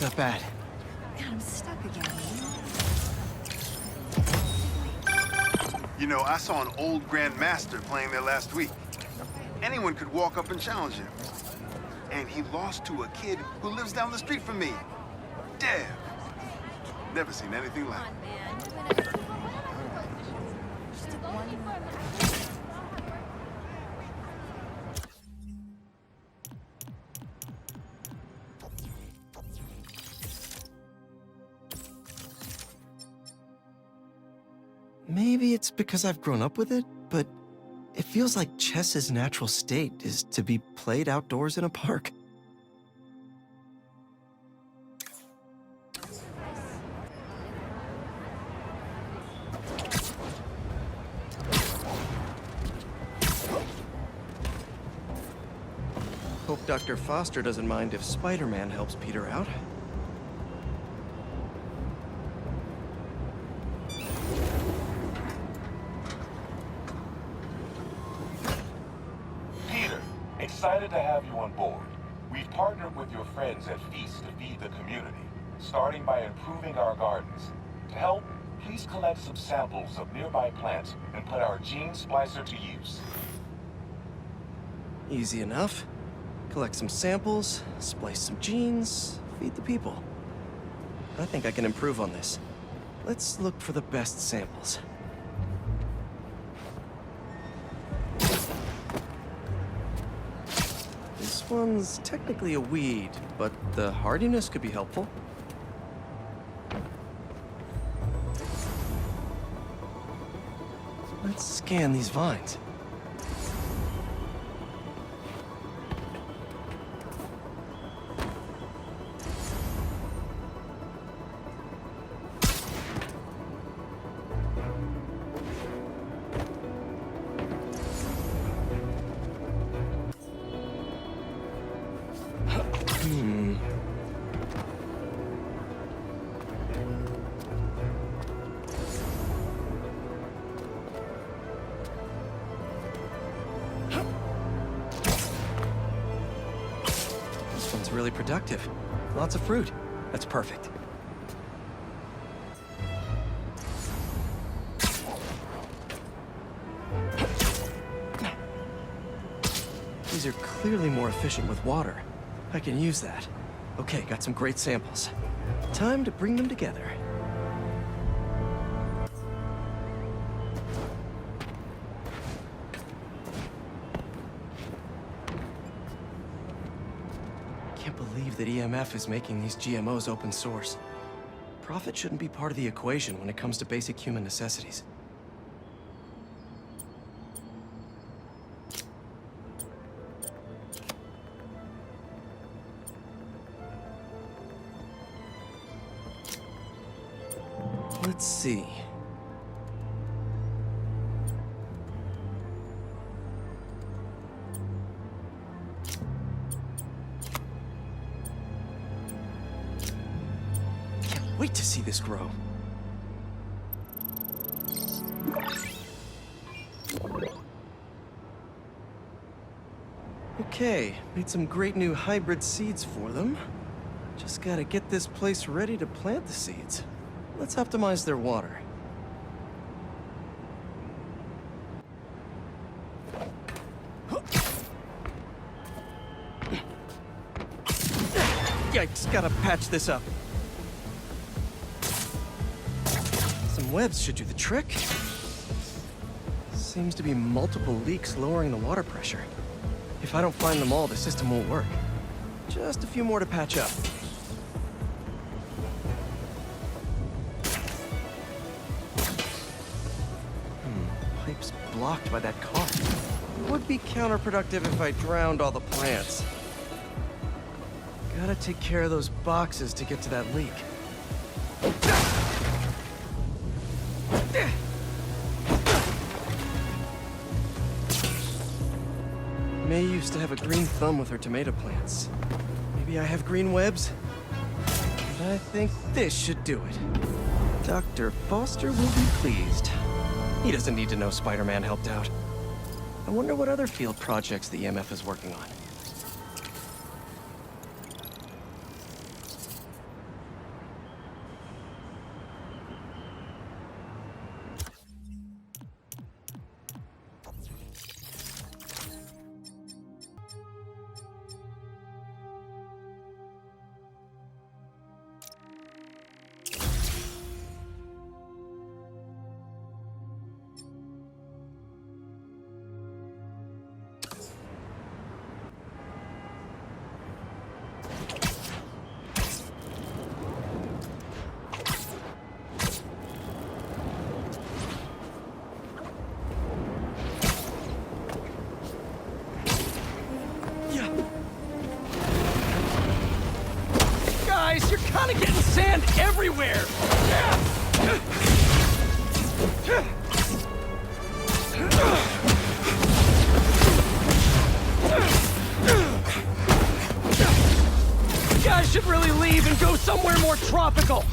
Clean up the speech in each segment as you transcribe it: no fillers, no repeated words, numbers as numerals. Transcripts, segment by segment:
Not bad. God, I'm stuck again. You know, I saw an old Grand Master playing there last week. Anyone could walk up and challenge him. And he lost to a kid who lives down the street from me. Dev. Never seen anything like it. Maybe it's because I've grown up with it, but it feels like chess's natural state is to be played outdoors in a park. Hope Dr. Foster doesn't mind if Spider-Man helps Peter out. Excited to have you on board. We've partnered with your friends at Feast to feed the community, starting by improving our gardens. To help, please collect some samples of nearby plants and put our gene splicer to use. Easy enough. Collect some samples, splice some genes, feed the people. I think I can improve on this. Let's look for the best samples. This one's technically a weed, but the hardiness could be helpful. Let's scan these vines. This one's really productive. Lots of fruit. That's perfect. These are clearly more efficient with water. I can use that. Okay, got some great samples. Time to bring them together. Can't believe that EMF is making these GMOs open source. Profit shouldn't be part of the equation when it comes to basic human necessities. Let's see. Can't wait to see this grow. Okay, made some great new hybrid seeds for them. Just gotta get this place ready to plant the seeds. Let's optimize their water. Yikes, gotta patch this up. Some webs should do the trick. Seems to be multiple leaks lowering the water pressure. If I don't find them all, the system won't work. Just a few more to patch up. Pipe's blocked by that car. Would be counterproductive if I drowned all the plants. Gotta take care of those boxes to get to that leak. May used to have a green thumb with her tomato plants. Maybe I have green webs? But I think this should do it. Dr. Foster will be pleased. He doesn't need to know Spider-Man helped out. I wonder what other field projects the EMF is working on. everywhere! You guys should really leave and go somewhere more tropical!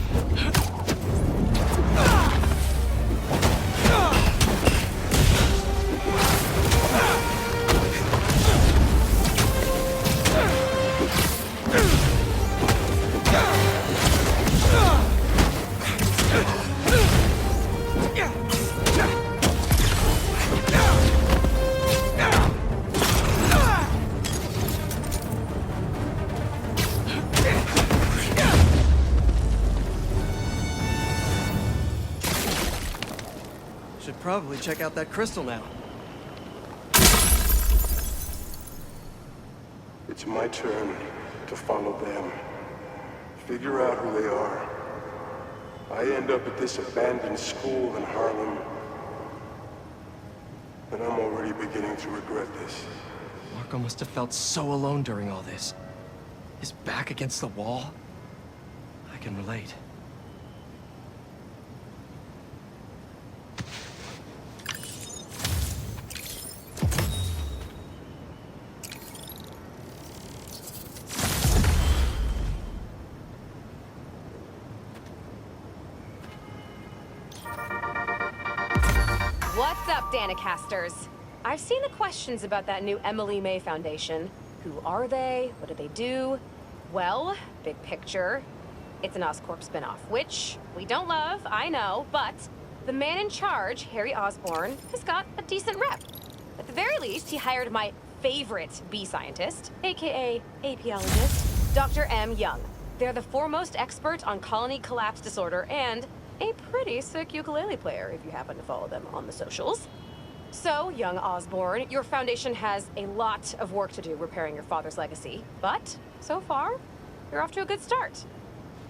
Should probably check out that crystal now. It's my turn to follow them. Figure out who they are. I end up at this abandoned school in Harlem, and I'm already beginning to regret this. Marco must have felt so alone during all this. His back against the wall. I can relate. What's up, Danicasters? I've seen the questions about that new Emily May Foundation. Who are they? What do they do? Well, big picture, it's an Oscorp spinoff, which we don't love, I know, but the man in charge, Harry Osborn, has got a decent rep. At the very least, he hired my favorite bee scientist, aka apiologist, Dr. M. Young. They're the foremost expert on colony collapse disorder and a pretty sick ukulele player, if you happen to follow them on the socials. So, young Osborn, your foundation has a lot of work to do repairing your father's legacy, but so far, you're off to a good start.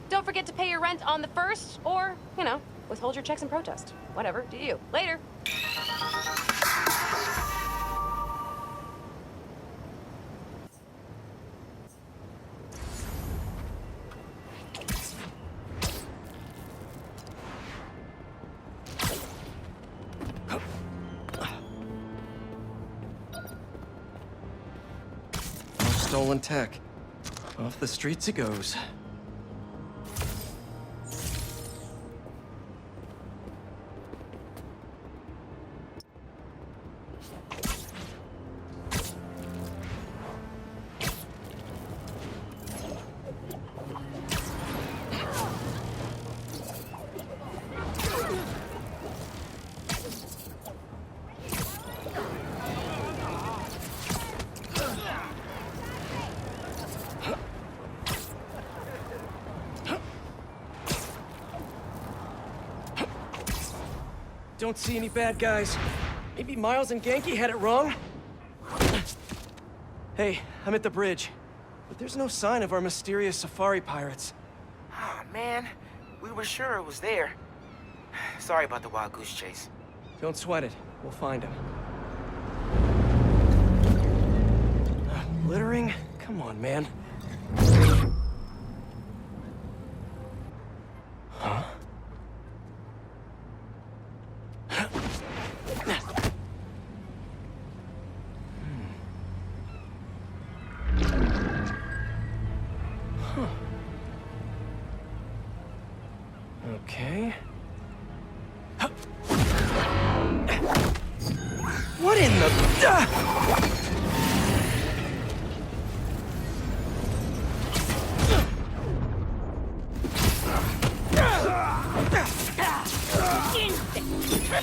Don't forget to pay your rent on the 1st, or, you know, withhold your checks in protest. Whatever, do you. Later. Stolen tech. Off the streets it goes. Don't see any bad guys. Maybe Miles and Genki had it wrong? Hey, I'm at the bridge. But there's no sign of our mysterious safari pirates. Oh, man. We were sure it was there. Sorry about the wild goose chase. Don't sweat it. We'll find him. Littering? Come on, man. Huh? Okay. What in the...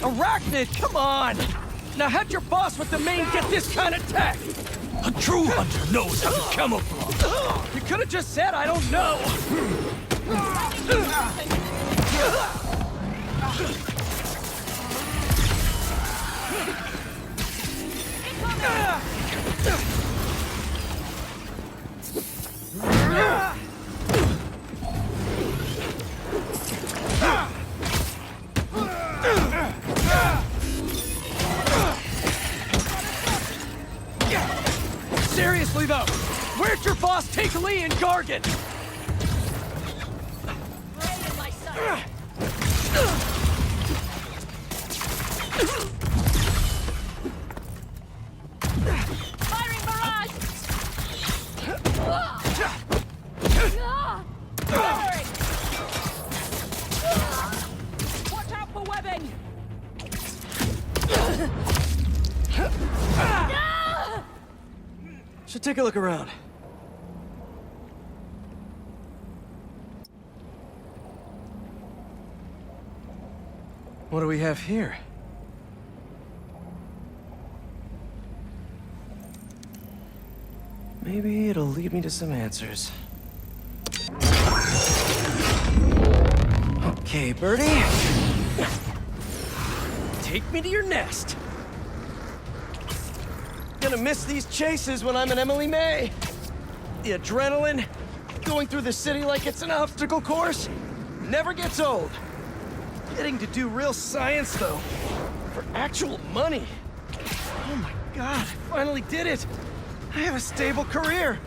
Arachnid, come on! Now how'd your boss with the mane get this kind of tech? A true hunter knows how to camouflage. You could have just said I don't know. Seriously though, where'd your boss take Lee and Gargan? Moving! Should take a look around. What do we have here? Maybe it'll lead me to some answers. Okay, Birdie. Take me to your nest. Gonna miss these chases when I'm an Emily May. The adrenaline, going through the city like it's an obstacle course, never gets old. Getting to do real science, though, for actual money. Oh my God, I finally did it. I have a stable career.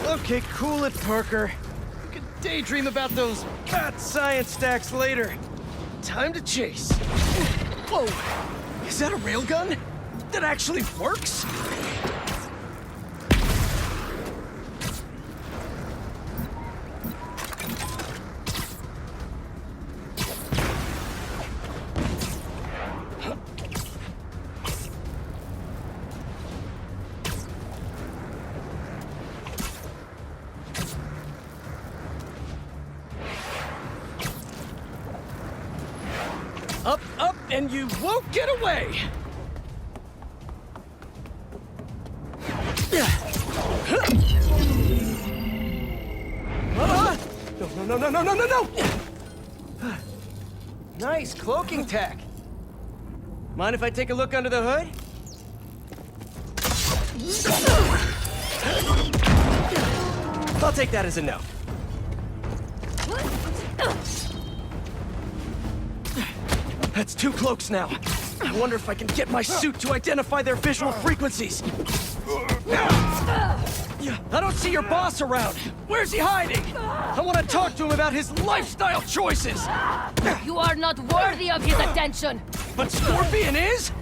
Okay, cool it, Parker. You can daydream about those fat science stacks later. Time to chase. Whoa, is that a railgun? That actually works? Up, up, and you won't get away! No, no, no, no, no, no, no! Nice cloaking tech. Mind if I take a look under the hood? I'll take that as a no. That's 2 cloaks now. I wonder if I can get my suit to identify their visual frequencies. I don't see your boss around. Where's he hiding? I want to talk to him about his lifestyle choices. You are not worthy of his attention! But Scorpion is?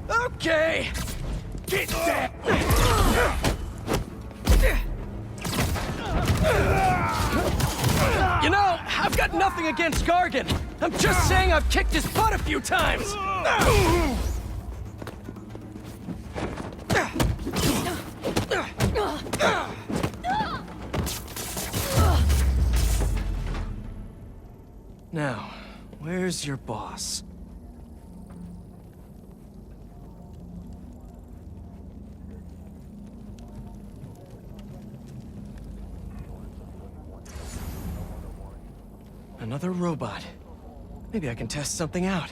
Okay. Get that. You know, I've got nothing against Gargan. I'm just saying I've kicked his butt a few times. Now, where's your boss? Another robot. Maybe I can test something out.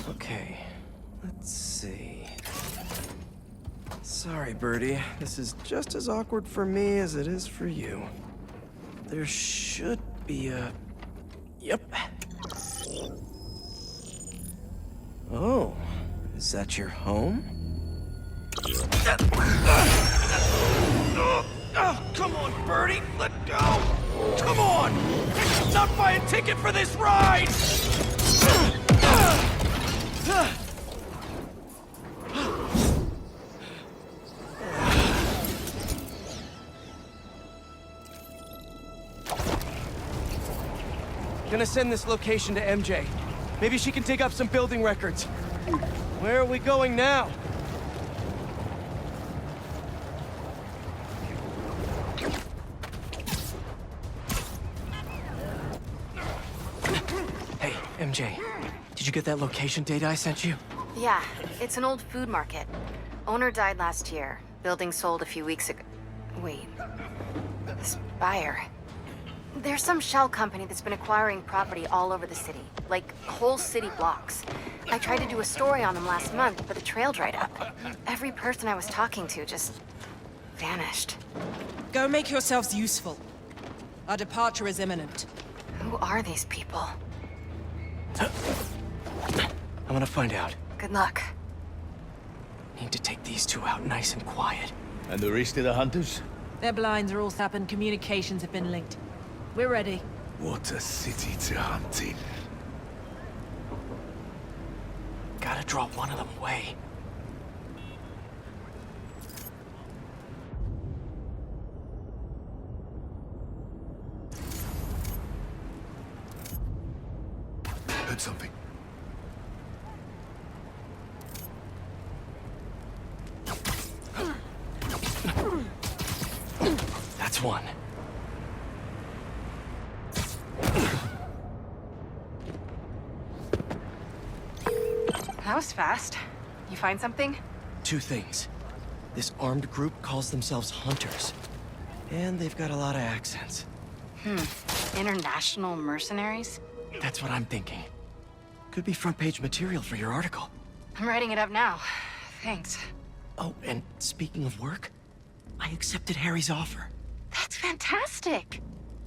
Okay, let's see. Sorry, Birdie. This is just as awkward for me as it is for you. There should be a... Yep. Oh, is that your home? Oh, come on, Birdie! Let go! Come on! Not buy a ticket for this ride! Gonna send this location to MJ. Maybe she can dig up some building records. Where are we going now? Hey, MJ. Did you get that location data I sent you? Yeah, it's an old food market. Owner died last year. Building sold a few weeks ago. Wait. This buyer. There's some shell company that's been acquiring property all over the city. Like, whole city blocks. I tried to do a story on them last month, but the trail dried up. Every person I was talking to just... vanished. Go make yourselves useful. Our departure is imminent. Who are these people? I'm gonna find out. Good luck. Need to take these 2 out nice and quiet. And the rest of the hunters? Their blinds are all up and communications have been linked. We're ready. What a city to hunt in. Gotta draw one of them away. heard something. That's one. That was fast. You find something? Two things. This armed group calls themselves Hunters. And they've got a lot of accents. International mercenaries? That's what I'm thinking. Could be front-page material for your article. I'm writing it up now. Thanks. Oh, and speaking of work, I accepted Harry's offer. That's fantastic.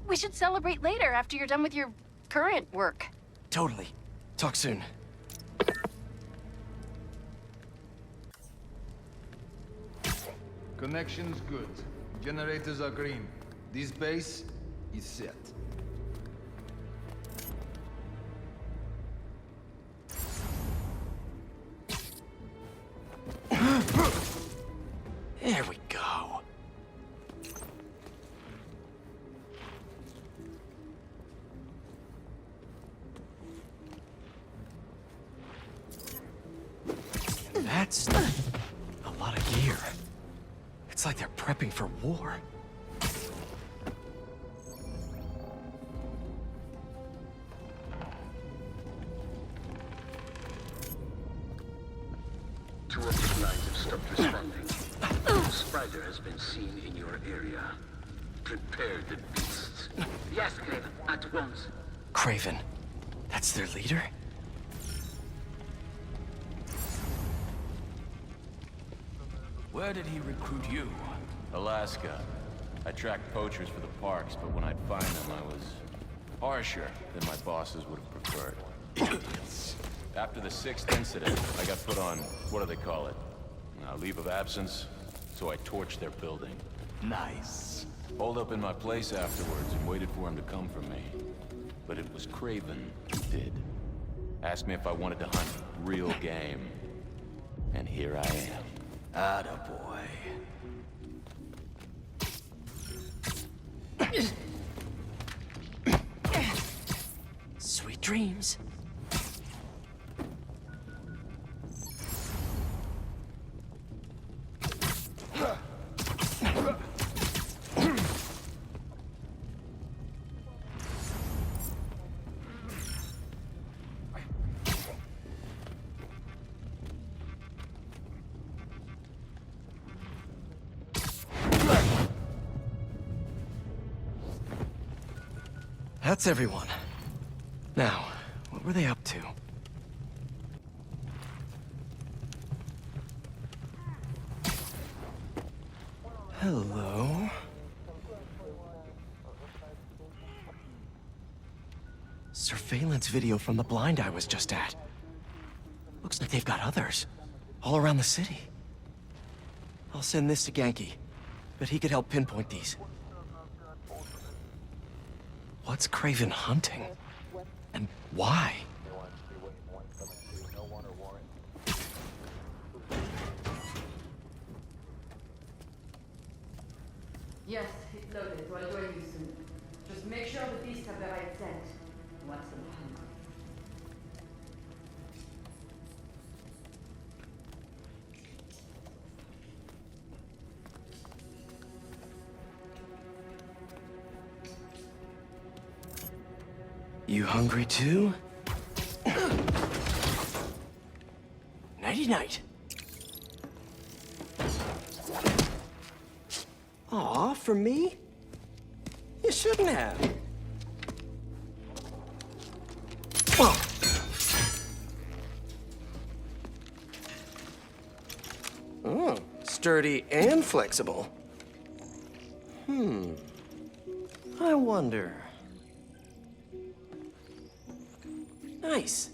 We should celebrate later after you're done with your current work. Totally. Talk soon. Connection's good. Generators are green. This base is set. There we go. That's a lot of gear. It's like they're prepping for war. Two of the lines have stopped responding. A spider has been seen in your area. Prepare the beasts. Yes, Craven, at once. Craven. That's their leader? Where did he recruit you? Alaska. I tracked poachers for the parks, but when I'd find them, I was harsher than my bosses would have preferred. After the 6th incident, I got put on, what do they call it? Leave of absence, so I torched their building. Nice. Holed up in my place afterwards and waited for him to come for me. But it was Craven who did. Asked me if I wanted to hunt real game. And here I am. Attaboy. Sweet dreams. That's everyone. Now, what were they up to? Hello? Surveillance video from the blind I was just at. Looks like they've got others. All around the city. I'll send this to Genki, but he could help pinpoint these. What's Craven hunting? And why? Yes, it's loaded. We'll join you soon. Just make sure the beasts have the right scent. Watch them hungry. You hungry too? Nighty-night. Aw, for me? You shouldn't have. Whoa. Oh, sturdy and flexible. I wonder. Nice.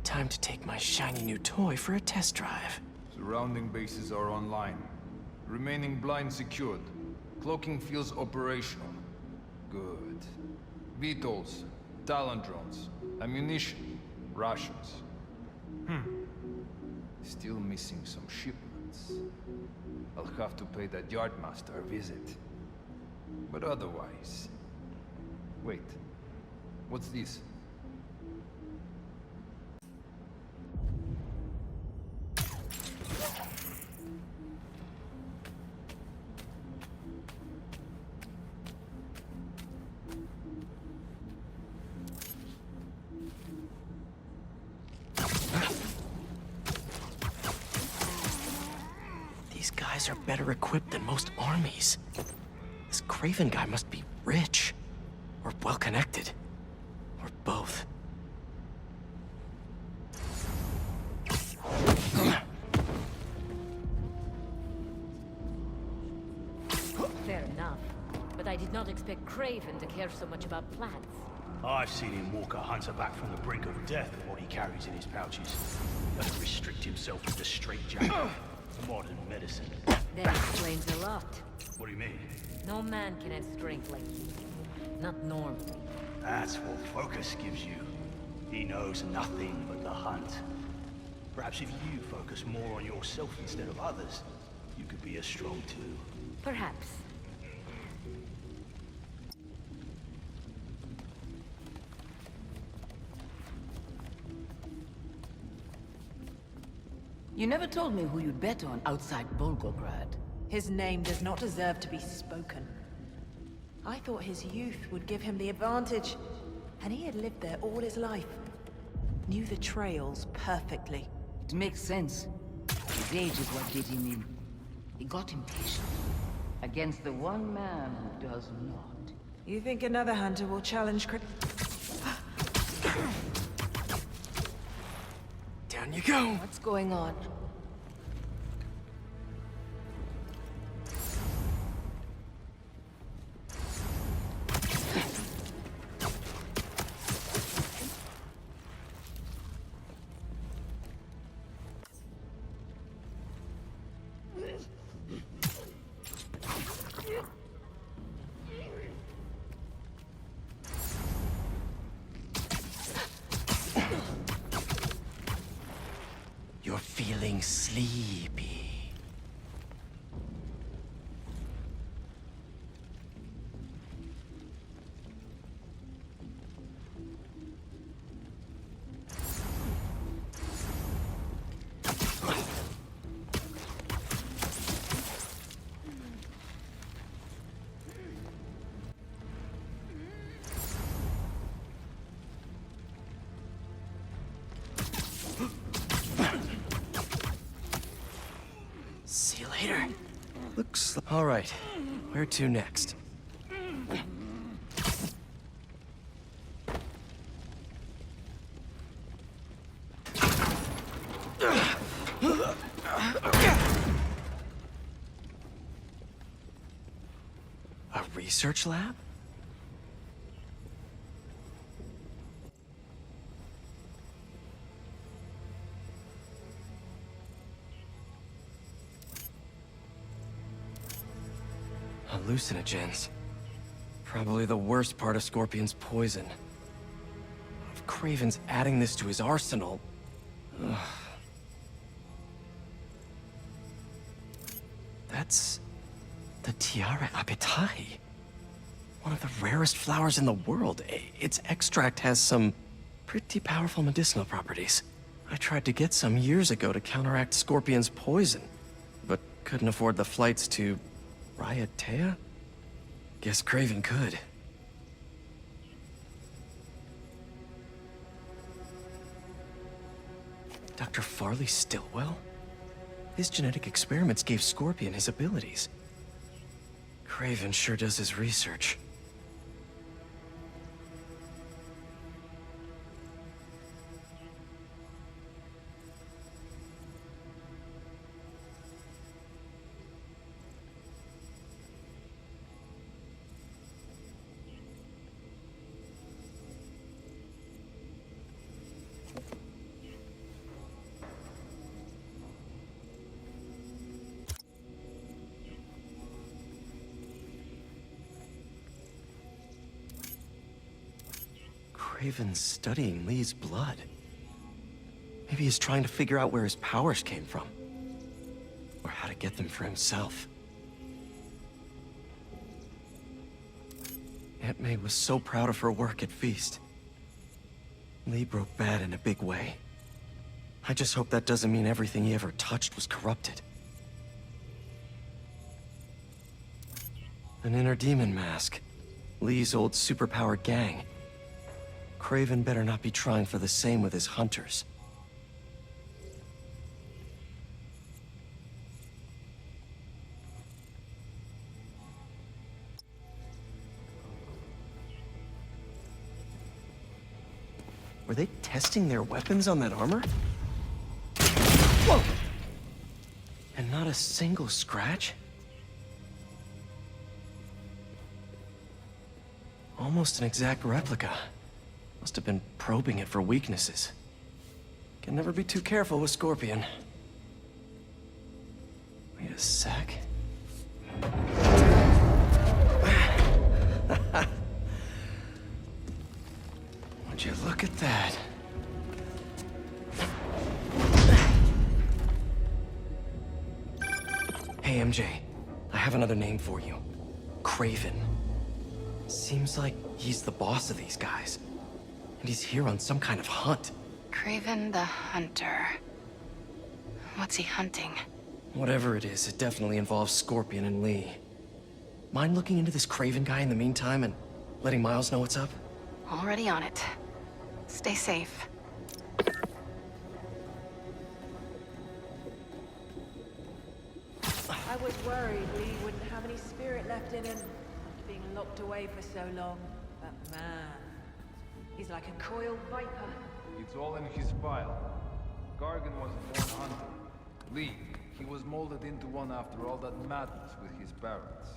Time to take my shiny new toy for a test drive. Surrounding bases are online. Remaining blind secured. Cloaking fields operational. Good. Beetles, Talon drones, ammunition, rations. Still missing some shipments. I'll have to pay that yardmaster a visit. But otherwise... Wait. What's this? These guys are better equipped than most armies. This Craven guy must be rich. Or well-connected. Or both. Fair enough. But I did not expect Craven to care so much about plants. I've seen him walk a hunter back from the brink of death with what he carries in his pouches. Doesn't restrict himself with the straitjacket. Modern medicine. That explains a lot. What do you mean? No man can have strength like you. Not normally. That's what focus gives you. He knows nothing but the hunt. Perhaps if you focus more on yourself instead of others, you could be as strong too. Perhaps. You never told me who you'd bet on outside Volgograd. His name does not deserve to be spoken. I thought his youth would give him the advantage, and he had lived there all his life. Knew the trails perfectly. It makes sense. His age is what did him in. He got impatient. Against the one man who does not. You think another hunter will challenge Down you go! What's going on? You're feeling sleepy. See you later. Looks... All right. Where to next? A research lab? Hallucinogens. Probably the worst part of Scorpion's poison. If Craven's adding this to his arsenal... Ugh. That's... the Tiara Apitai. One of the rarest flowers in the world. Its extract has some pretty powerful medicinal properties. I tried to get some years ago to counteract Scorpion's poison, but couldn't afford the flights to Raiatea? Guess Craven could. Dr. Farley Stillwell? His genetic experiments gave Scorpion his abilities. Craven sure does his research. Craven's studying Lee's blood. Maybe he's trying to figure out where his powers came from. Or how to get them for himself. Aunt May was so proud of her work at Feast. Lee broke bad in a big way. I just hope that doesn't mean everything he ever touched was corrupted. An inner demon mask. Lee's old superpowered gang. Craven better not be trying for the same with his hunters. Were they testing their weapons on that armor? Whoa! And not a single scratch? Almost an exact replica. Must have been probing it for weaknesses. Can never be too careful with Scorpion. Wait a sec. Would you look at that? Hey, MJ. I have another name for you. Craven. Seems like he's the boss of these guys. And he's here on some kind of hunt. Craven the Hunter. What's he hunting? Whatever it is, it definitely involves Scorpion and Lee. Mind looking into this Craven guy in the meantime and letting Miles know what's up? Already on it. Stay safe. I was worried Lee wouldn't have any spirit left in him, after being locked away for so long. But man, he's like a coiled viper. It's all in his file. Gargan was a born hunter. Lee, he was molded into one after all that madness with his parents.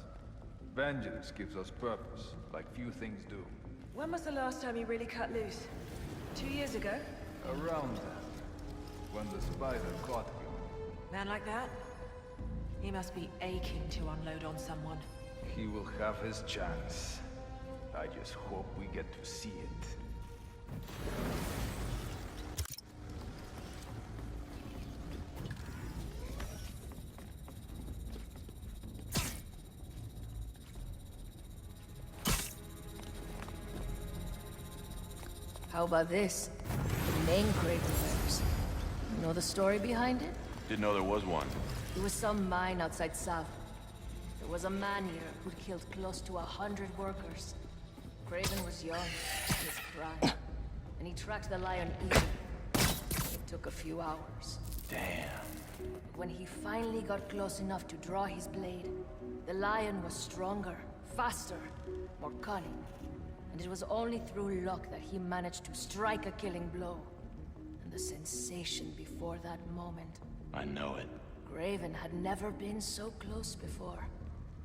Vengeance gives us purpose, like few things do. When was the last time he really cut loose? 2 years ago? Around then, when the spider caught him. Man like that? He must be aching to unload on someone. He will have his chance. I just hope we get to see it. How about this? The main Craven bears. You know the story behind it? Didn't know there was one. It was some mine outside South. There was a man here who'd killed close to 100 workers. Craven was young, in his prime, and he tracked the lion easily. It took a few hours. Damn. When he finally got close enough to draw his blade, the lion was stronger, faster, more cunning. And it was only through luck that he managed to strike a killing blow. And the sensation before that moment. I know it. Craven had never been so close before.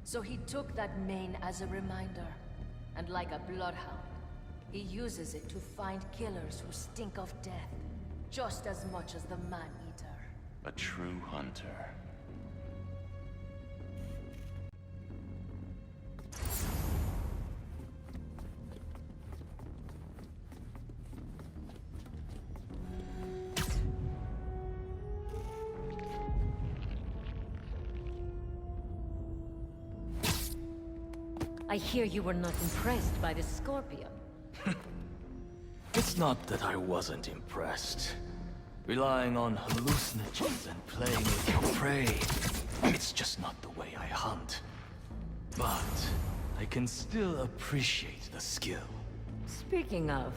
So he took that mane as a reminder. And like a bloodhound, he uses it to find killers who stink of death, just as much as the man-eater. A true hunter. I hear you were not impressed by the Scorpion. It's not that I wasn't impressed. Relying on hallucinogens and playing with your prey, it's just not the way I hunt. But I can still appreciate the skill. Speaking of,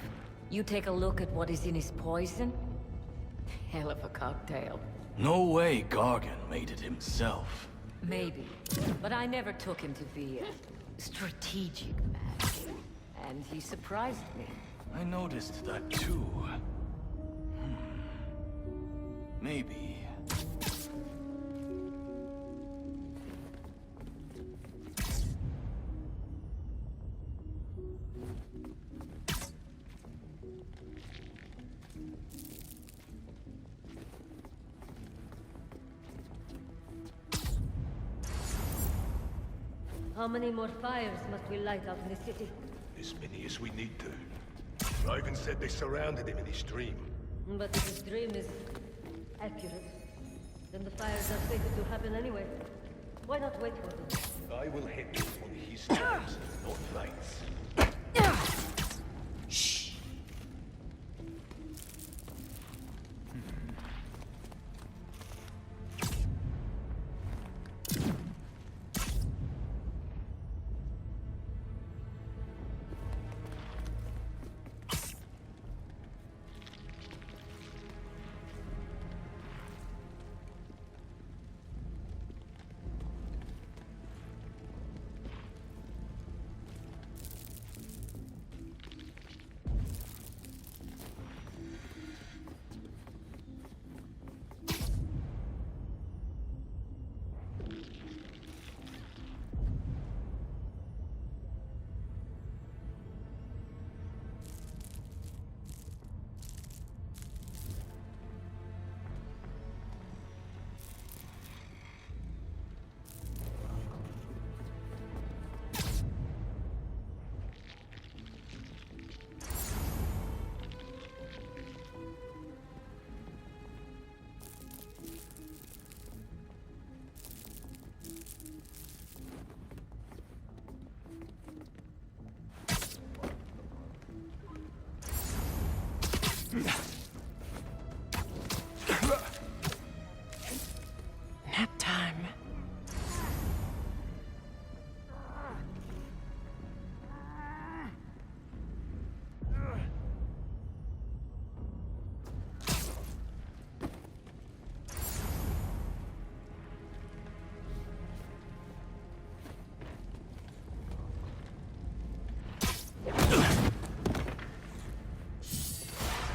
you take a look at what is in his poison? Hell of a cocktail. No way Gargan made it himself. Maybe, but I never took him to be a strategic man. And he surprised me. I noticed that too. Maybe. How many more fires must we light out in the city? As many as we need to. Raven said they surrounded him in his dream. But if his dream is accurate, Then the fires are fated to happen anyway. Why not wait for them? I will hit him on his terms, not Fate's. Shh. Nap time.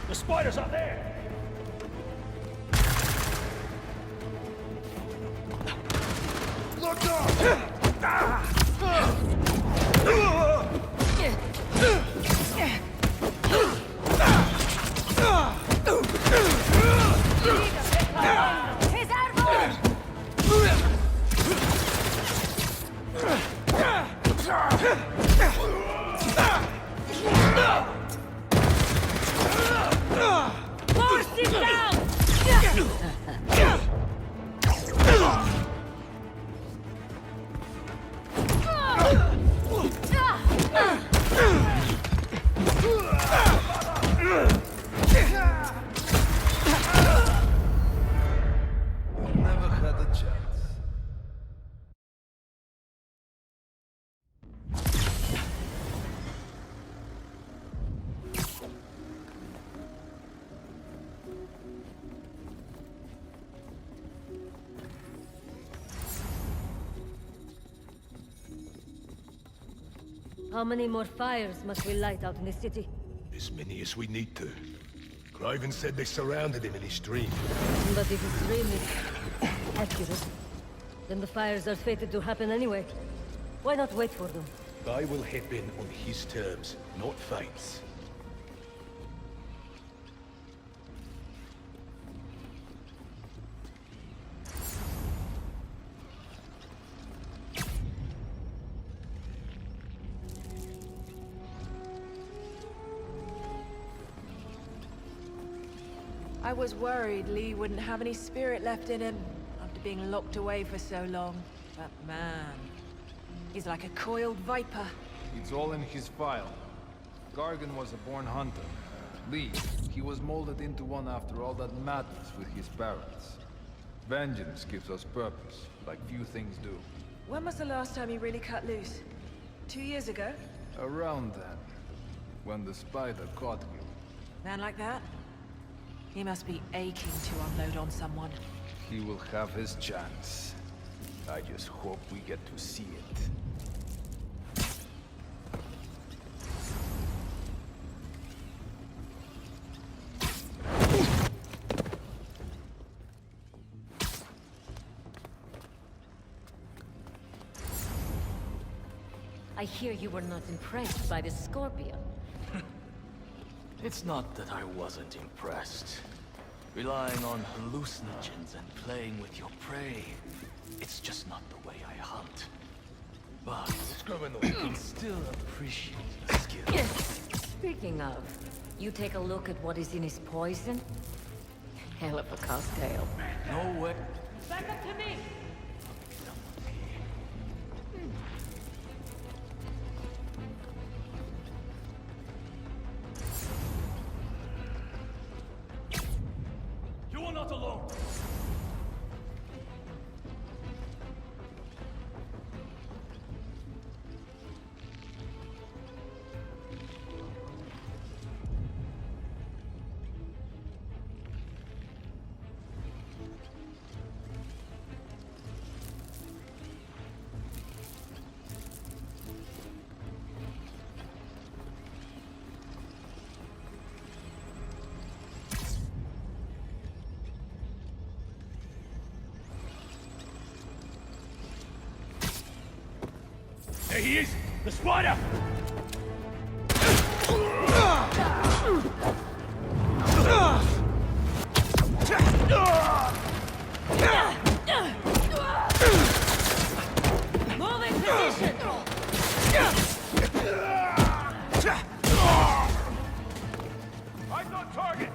The spider's up there! Look up! His árbol! Force him down! Never had a chance. How many more fires must we light out in the city? As many as we need to. Cliven said they surrounded him in his dream. But if his dream is accurate, then the fires are fated to happen anyway. Why not wait for them? I will hit in on his terms, not Fate's. I was worried Lee wouldn't have any spirit left in him after being locked away for so long. But man, he's like a coiled viper. It's all in his file. Gargan was a born hunter. Lee, he was molded into one after all that madness with his parents. Vengeance gives us purpose, like few things do. When was the last time you really cut loose? 2 years ago? Around then, when the spider caught you. Man like that? He must be aching to unload on someone. He will have his chance. I just hope we get to see it. I hear you were not impressed by the scorpion. It's not that I wasn't impressed. Relying on hallucinogens and playing with your prey, it's just not the way I hunt. But I can still appreciate the skill. Speaking of, you take a look at what is in his poison? Hell of a cocktail. No way. Back up to me! You are not alone. There he is! The spider! Moving position! Eyes on target!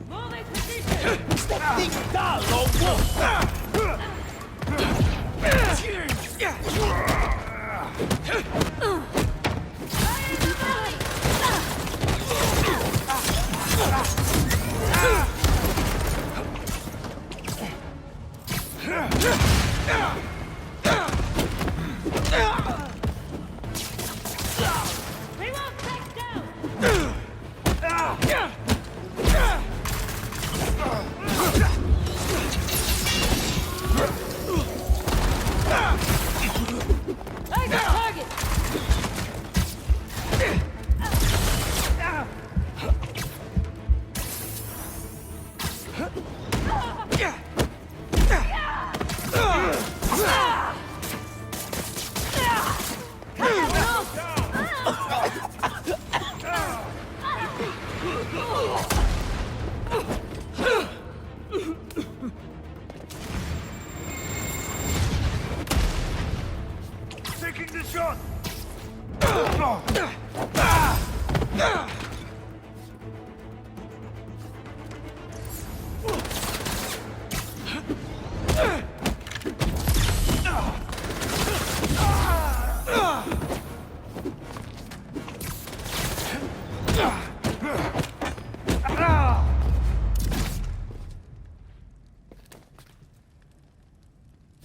Moving position! We won't take down! I got target! Taking the shot!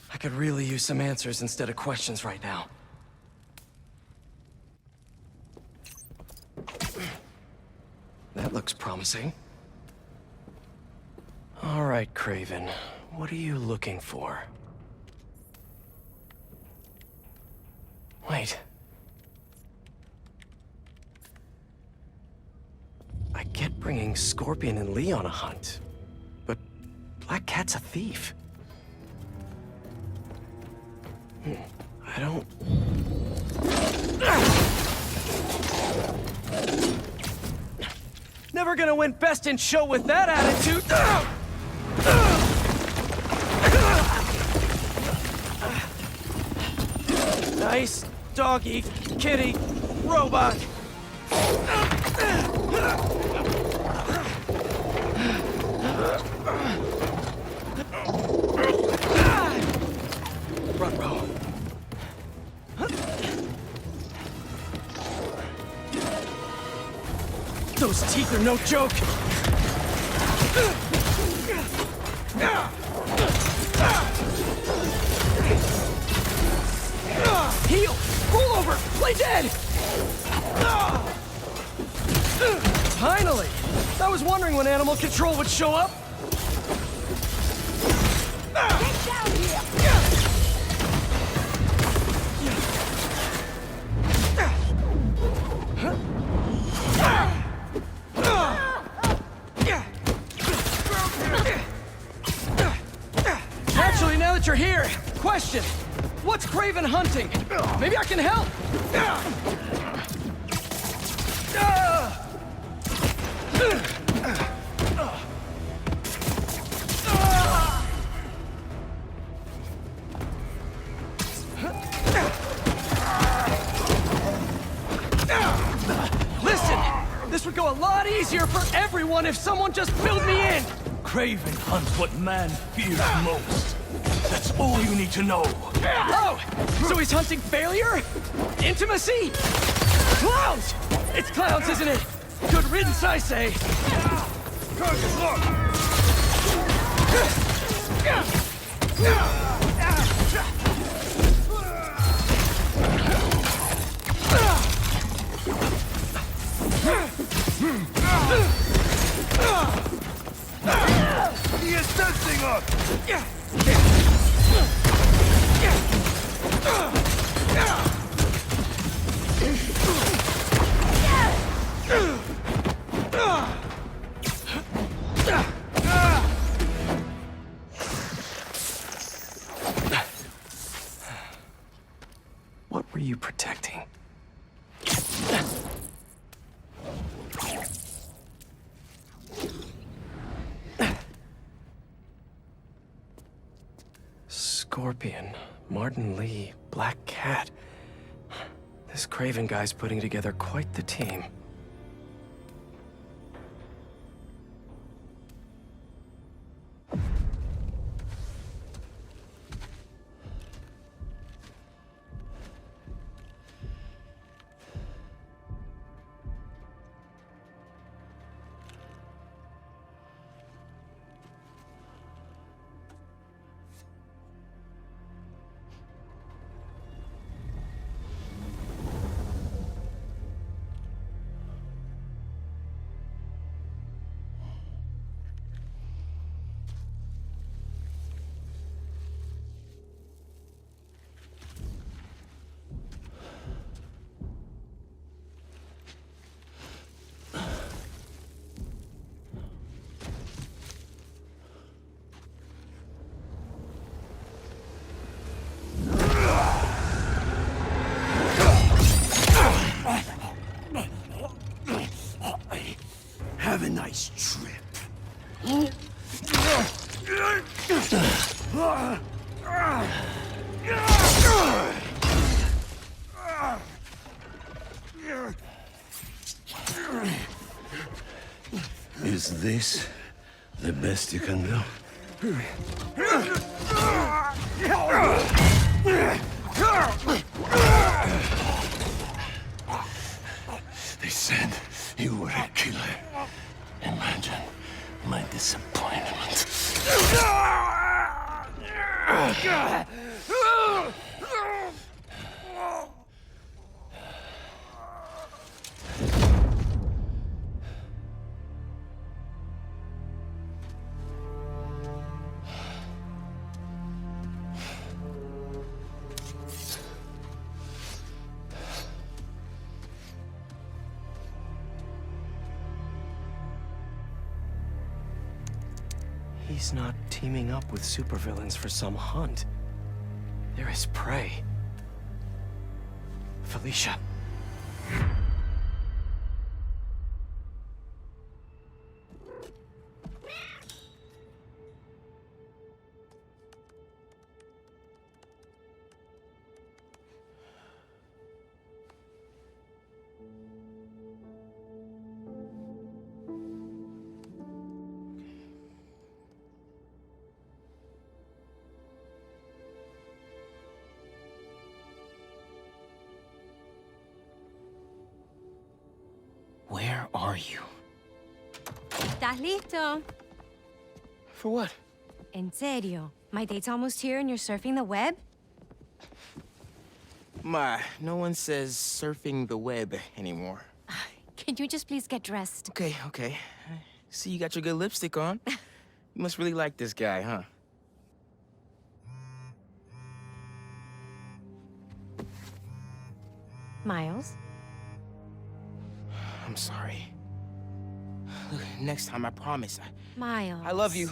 I could really use some answers instead of questions right now. That looks promising. All right, Craven. What are you looking for? Wait. I get bringing Scorpion and Lee on a hunt, but Black Cat's a thief. I don't... Never gonna win Best in Show with that attitude! Nice doggy, kitty, robot! Front row. Those teeth are no joke! Heal! Roll over! Play dead! Finally! I was wondering when animal control would show up! down here! Actually, now that you're here, question. What's Craven hunting? Maybe I can help! Listen! This would go a lot easier for everyone if someone just filled me in! Craven hunts what man fears most. That's all you need to know. Oh! So he's hunting failure? Intimacy? Clowns! It's clowns, isn't it? Good riddance, I say. He is sensing us! What were you protecting? Scorpion, Martin Lee, Black Cat. This Craven guy's putting together quite the team. Have a nice trip. Is this the best you can do? They said you were a killer. Imagine my disappointment. He's not teaming up with supervillains for some hunt. There is prey. Felicia. Where are you? ¿Estás listo? For what? En serio? My date's almost here and you're surfing the web? Ma, no one says surfing the web anymore. Can you just please get dressed? Okay. See, you got your good lipstick on. You must really like this guy, huh? Miles? I'm sorry. Look, next time, I promise. Miles. I love you.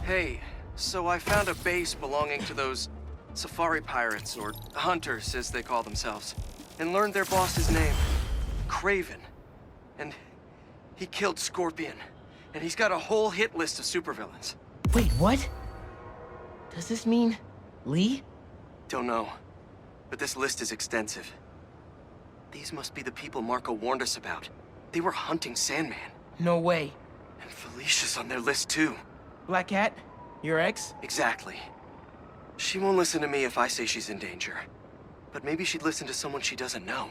Hey, so I found a base belonging to those safari pirates, or hunters as they call themselves, and learned their boss's name, Craven. And he killed Scorpion, and he's got a whole hit list of supervillains. Wait, what? Does this mean Lee? Don't know, but this list is extensive. These must be the people Marco warned us about. They were hunting Sandman. No way. And Felicia's on their list too. Black Cat? Your ex? Exactly. She won't listen to me if I say she's in danger. But maybe she'd listen to someone she doesn't know.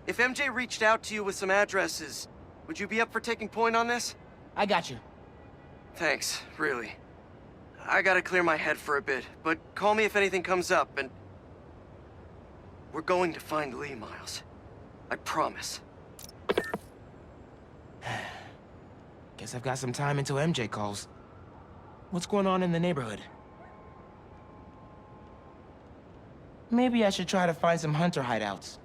If MJ reached out to you with some addresses, would you be up for taking point on this? I got you. Thanks, really. I gotta clear my head for a bit, but call me if anything comes up, and... We're going to find Lee, Miles. I promise. Guess I've got some time until MJ calls. What's going on in the neighborhood? Maybe I should try to find some hunter hideouts.